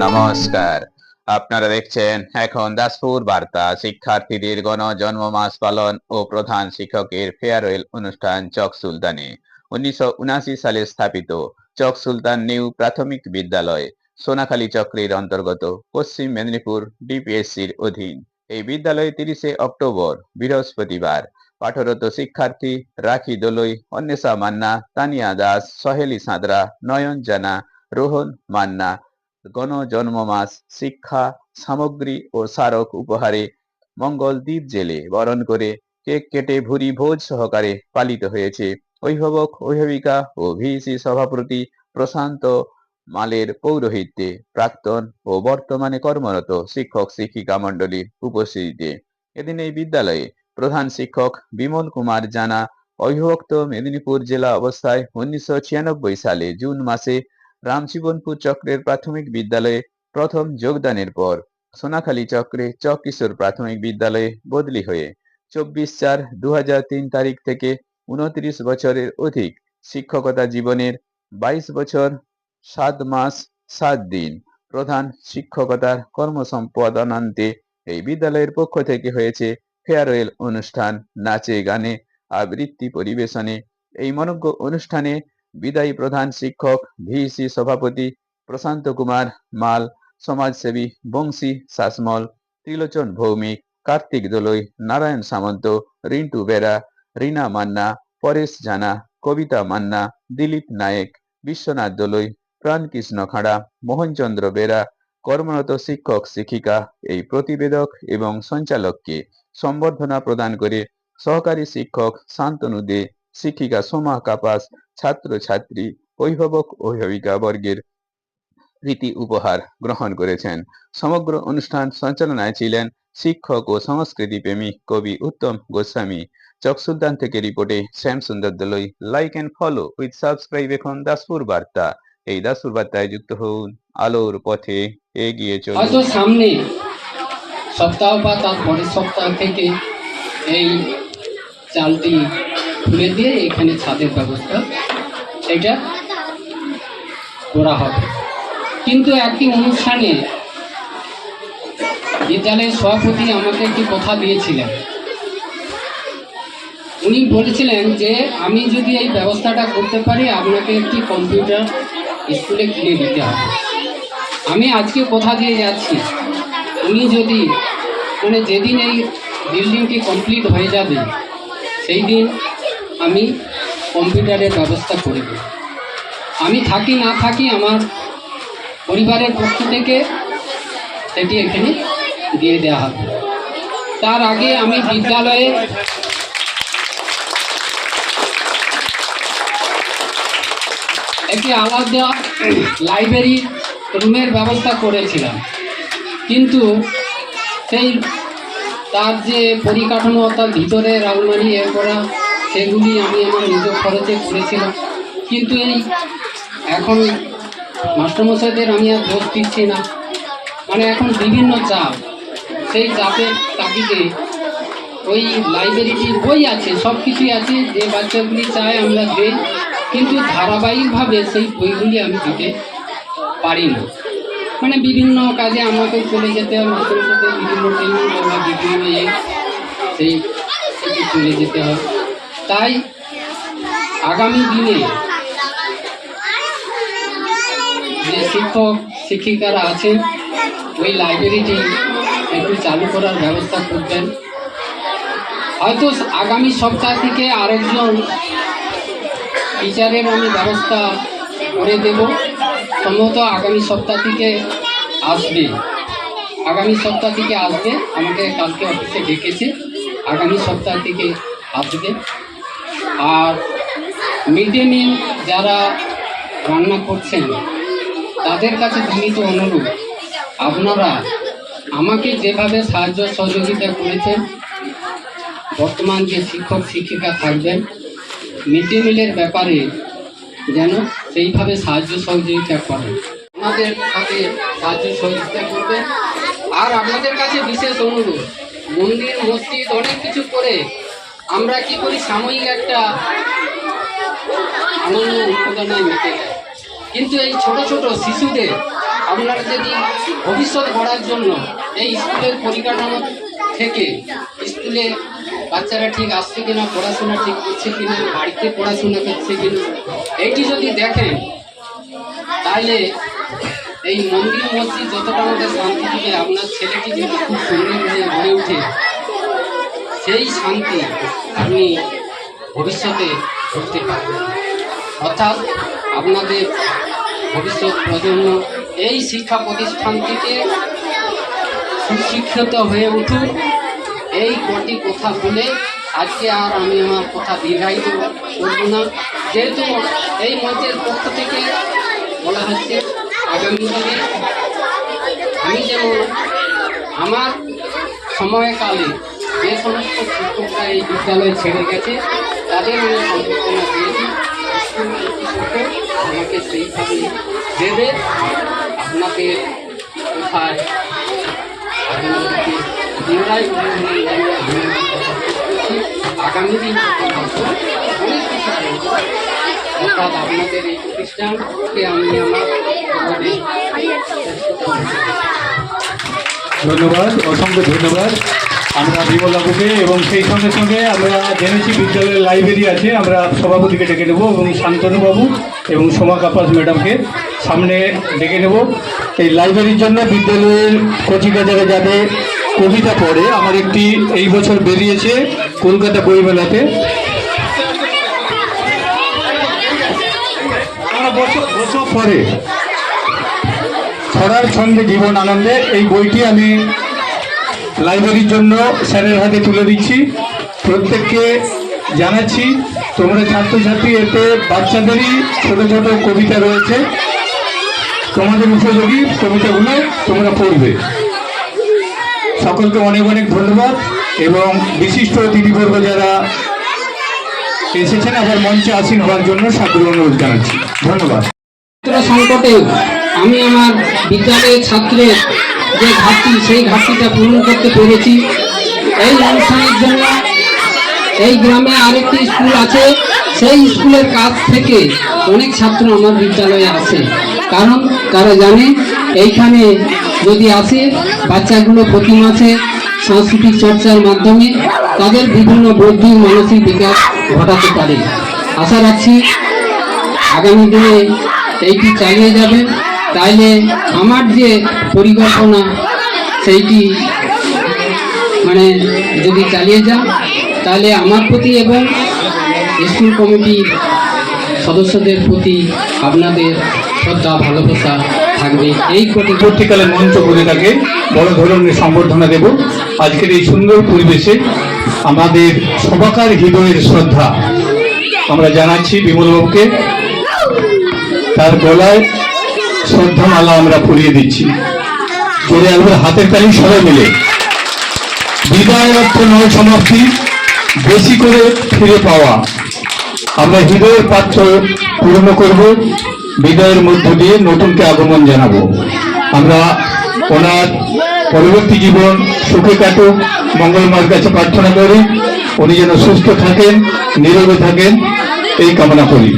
নমস্কার, আপনারা দেখছেন এখন দাসপুর বার্তা। শিক্ষার্থীদের গণজন্ম মাস পালন ও প্রধান শিক্ষকের ফেয়ারওয়েল অনুষ্ঠান চক সুলতানে। 1979 সালে স্থাপিত চক সুলতান নিউ প্রাথমিক বিদ্যালয় সোনাখালী চক্রের অন্তর্গত পশ্চিম মেদিনীপুর ডিপিএসসির অধীন। এই বিদ্যালয়ে 30 অক্টোবর বৃহস্পতিবার পাঠরত শিক্ষার্থী রাখি দোলই, অন্বেষা মান্না, তানিয়া দাস, সহেলি সাঁতরা, নয়ন জানা, রোহন মান্না গণজন্ম মাস শিক্ষা সামগ্রী ও স্মারক উপহারে মঙ্গল দ্বীপ জেলে বরণ করে কেক কেটে ভুরি ভোজ সহকারে পালিত হয়েছে। অভিভাবক অভিভাবিকা ও ভিসি সভাপতি প্রশান্ত মালের পৌরোহিত্যে প্রাক্তন ও বর্তমানে কর্মরত শিক্ষক শিক্ষিকা মণ্ডলীর উপস্থিতিতে এদিন এই বিদ্যালয়ে প্রধান শিক্ষক বিমল কুমার জানা অবিভক্ত মেদিনীপুর জেলা অবস্থায় 1996 সালে জুন মাসে রামজীবনপুর চক্রের প্রাথমিক বিদ্যালয়ে প্রথম যোগদানের পর সোনাখালী চক্রে চক কিশোর প্রাথমিক বিদ্যালয়ে বদলি হয়ে 24/4/2003 তারিখ থেকে 29 বছরের অধিক শিক্ষকতা জীবনের 22 বছর 7 মাস 7 দিন প্রধান শিক্ষকতার কর্মসম্পাদনান্তে এই বিদ্যালয়ের পক্ষ থেকে হয়েছে ফেয়ারওয়েল অনুষ্ঠান, নাচে গানে আবৃত্তি পরিবেশনে। এই মনোজ্ঞ অনুষ্ঠানে বিদায়ী প্রধান শিক্ষক ভিসি সভাপতি প্রশান্ত কুমার মাল, সমাজসেবী বংশী শাসমল, ত্রিলোচন ভৌমিক, কার্তিক দোলই, নারায়ণ সামন্ত, রিন্টু বেরা, রীনা মান্না, পরেশ জানা, কবিতা মান্না, দিলীপ নায়েক, বিশ্বনাথ দোলই, প্রাণকৃষ্ণ খাড়া, মোহনচন্দ্র বেরা কর্মরত শিক্ষক শিক্ষিকা এই প্রতিবেদক এবং সঞ্চালককে সম্বর্ধনা প্রদান করে সহকারী শিক্ষক শান্তনু দে, শিক্ষিকা সোমা কাপাস, ছাত্র ছাত্রী অভিভাবক অভিভাবিকা বর্গের রীতি উপহার গ্রহণ করেছেন। সমগ্র অনুষ্ঠান সঞ্চালনায় ছিলেন শিক্ষক ও সংস্কৃতি প্রেমী কবি উত্তম গোস্বামী। চক সুলতান থেকে রিপোর্টে Shyam Sundar Doloi. Like and follow with subscribe এখন দাসপুর বার্তা। এই দাসপুর বার্তায় যুক্ত হন, আলোর পথে এগিয়ে চলুন। হয়তো সামনে সপ্তাহ বা তার পরের সপ্তাহ থেকে এই চালটি খুলে দিয়ে এখানে ছাদের ব্যবস্থা এটা করা হবে। কিন্তু একটি অনুষ্ঠানে বিদ্যালয়ের সভাপতি আমাকে একটি কথা দিয়েছিলেন। উনি বলেছিলেন যে আমি যদি এই ব্যবস্থাটা করতে পারি আপনাকে একটি কম্পিউটার স্কুলে কিনে দিতে হবে। আমি আজকে কথা দিয়ে যাচ্ছি, উনি যদি যেদিন এই বিল্ডিংটি কমপ্লিট হয়ে যাবে সেই দিন আমি কম্পিউটারের ব্যবস্থা করে দেব। আমি থাকি না থাকি আমার পরিবারের পক্ষ থেকে সেটি এখানে দিয়ে দেওয়া হবে। তার আগে আমি বিদ্যালয়ে একটি আলাদা লাইব্রেরি রুমের ব্যবস্থা করেছিলাম, কিন্তু সেই তার যে পরিকাঠামো অর্থাৎ ভিতরে আলমারি এ করা সেগুলি আমি আমার নিজ খরচে করেছিলাম। কিন্তু এই এখন মাস্টারমশাইদের আমি আর দোষ দিচ্ছি না, এখন বিভিন্ন চাপ, সেই চাপের তাগিদে ওই লাইব্রেরিটির বই আছে, সব কিছুই আছে, যে বাচ্চাগুলি চায় আমরা দেই, কিন্তু ধারাবাহিকভাবে সেই বইগুলি আমি দিতে পারি না। বিভিন্ন কাজে আমাকে চলে যেতে হয়, মাস্টারমশাইদের বিভিন্ন ট্রেনিং বা বিভিন্ন সেই চলে যেতে হয়। তাই আগামী দিনে যে শিক্ষক শিক্ষিকারা আছেন ওই লাইব্রেরিটি একটু চালু করার ব্যবস্থা করবেন। হয়তো আগামী সপ্তাহ থেকে আরেকজন টিচারের আমি ব্যবস্থা করে দেব। সম্ভবত আগামী সপ্তাহ থেকে আসবে, আমাকে কালকে অফিসে ডেকেছে, আগামী সপ্তাহ থেকে আসবে। আর মিড ডে মিল যারা রান্না করছেন তাদের কাছে বিনীত অনুরোধ, আপনারা আমাকে যেভাবে সাহায্য সহযোগিতা করেছেন, বর্তমান যে শিক্ষক শিক্ষিকা থাকবেন মিড ডে মিলের ব্যাপারে যেন সেইভাবে সাহায্য সহযোগিতা করেন, আমাদের সাথে সাহায্য সহযোগিতা করবেন। আর আপনাদের কাছে বিশেষ অনুরোধ, মন্দির মসজিদ অনেক কিছু করে আমরা কি করি, সাময়িক একটা আনন্দ উৎপাদনায় মেতে যায়, কিন্তু এই ছোট ছোট শিশুদের আপনারা যদি ভবিষ্যৎ গড়ার জন্য এই স্কুলের পরিকাঠামো থেকে স্কুলে বাচ্চারা ঠিক আসছে কিনা, পড়াশোনা ঠিক করছে কিনা, বাড়িতে পড়াশোনা করছে কিনা, এইটি যদি দেখেন তাহলে এই মন্দির মসজিদ যতটা আমাদের শান্তি দিবে, আপনার ছেলেটি যদি খুব সুন্দরভাবে গড়ে ওঠে, সেই শান্তি আপনি ভবিষ্যতে করতে পারবেন। অর্থাৎ আপনাদের ভবিষ্যৎ প্রজন্ম এই শিক্ষা প্রতিষ্ঠান থেকে সুশিক্ষিত হয়ে উঠুন। এই কটি কথা বলে আজকে আর আমি আমার কথা দীর্ঘায়িত করব না, যেহেতু এই মঞ্চের পক্ষ থেকে বলা হচ্ছে আগামী দিনে আমি যেমন আমার সময়কালে যে সমস্ত শিক্ষকরা এই বিদ্যালয় ছেড়ে গেছে তাদের আমি সম্বর্ধনা দিয়েছি। স্কুল কর্তৃপক্ষ আমাকে সেইভাবে দেবে। আপনাদের কোথায় পুনরায় আগামী দিন অনেক কিছু করব। অর্থাৎ আপনাদের এই প্রতিষ্ঠানকে আমি আমার ধন্যবাদ, অসংখ্য ধন্যবাদ আমরা বিমলবাবুকে। এবং সেই সঙ্গে সঙ্গে আমরা জেনেছি বিদ্যালয়ের লাইব্রেরি আছে, আমরা সভাপতিকে ডেকে নেব এবং শান্তনুবাবু এবং সোমা কাপাস ম্যাডামকে সামনে ডেকে নেব। এই লাইব্রেরির জন্য বিদ্যালয়ের কচিকাচারা যাতে কবিতা পড়ে, আমার একটি এই বছর বেরিয়েছে কলকাতা বইমেলাতে, বছর পরে ছড়ার ছন্দে জীবন আনন্দে, এই বইটি আমি লাইব্রেরির জন্য স্যারের হাতে তুলে দিচ্ছি। প্রত্যেককে জানাচ্ছি তোমরা ছাত্রছাত্রী, এতে বাচ্চাদেরই ছোট ছোট কবিতা রয়েছে, তোমাদের উপযোগী কবিতাগুলো তোমরা পড়বে। সকলকে অনেক অনেক ধন্যবাদ এবং বিশিষ্ট অতিথিবর্গ যারা এসেছেন আবার মঞ্চে আসীন হওয়ার জন্য সাদর অনুরোধ জানাচ্ছি। ধন্যবাদ। সংকটে আমি আমার বিদ্যালয়ের ছাত্রের যে ঘাটতি, সেই ঘাটতিটা পূরণ করতে পেরেছি। এই অনুষ্ঠানের জন্য এই গ্রামে আরেকটি স্কুল আছে, সেই স্কুলের কাছ থেকে অনেক ছাত্র আমার বিদ্যালয়ে আসে, কারণ তারা জানে এইখানে যদি আসে বাচ্চাগুলো প্রতি মাসে সাংস্কৃতিক চর্চার মাধ্যমে তাদের বিভিন্ন বৌদ্ধিক মানসিক বিকাশ ঘটাতে পারে। আশা রাখছি আগামী দিনে এইটি চালিয়ে যাবেন, তাইলে আমার যে পরিকল্পনা সেইটি যদি চালিয়ে যান তাহলে আমার প্রতি এবং স্কুল কমিটির সদস্যদের প্রতি আপনাদের শ্রদ্ধা ভালোবাসা থাকবে। এই পরবর্তীকালে মঞ্চ করে তাকে বড় ধরনের সম্বর্ধনা দেব। আজকের এই সুন্দর পরিবেশে আমাদের সবাকার হৃদয়ের শ্রদ্ধা আমরা জানাচ্ছি বিমলবাবুকে, তার গলায় শ্রদ্ধামালা আমরা পরিয়ে দিচ্ছি। পরে একবার হাতের তালি সবাই মিলে। বিদায় অর্থ নয় সমাপ্তি, বেশি করে ফিরে পাওয়া। আমরা হৃদয়ের পাত্র পূর্ণ করব, বিদায়ের মধ্য দিয়ে নতুনকে আগমন জানাবো। আমরা ওনার পরবর্তী জীবন সুখে কাটুক মঙ্গলমার কাছে প্রার্থনা করি, উনি যেন সুস্থ থাকেন, নীরবে থাকেন এই কামনা করি।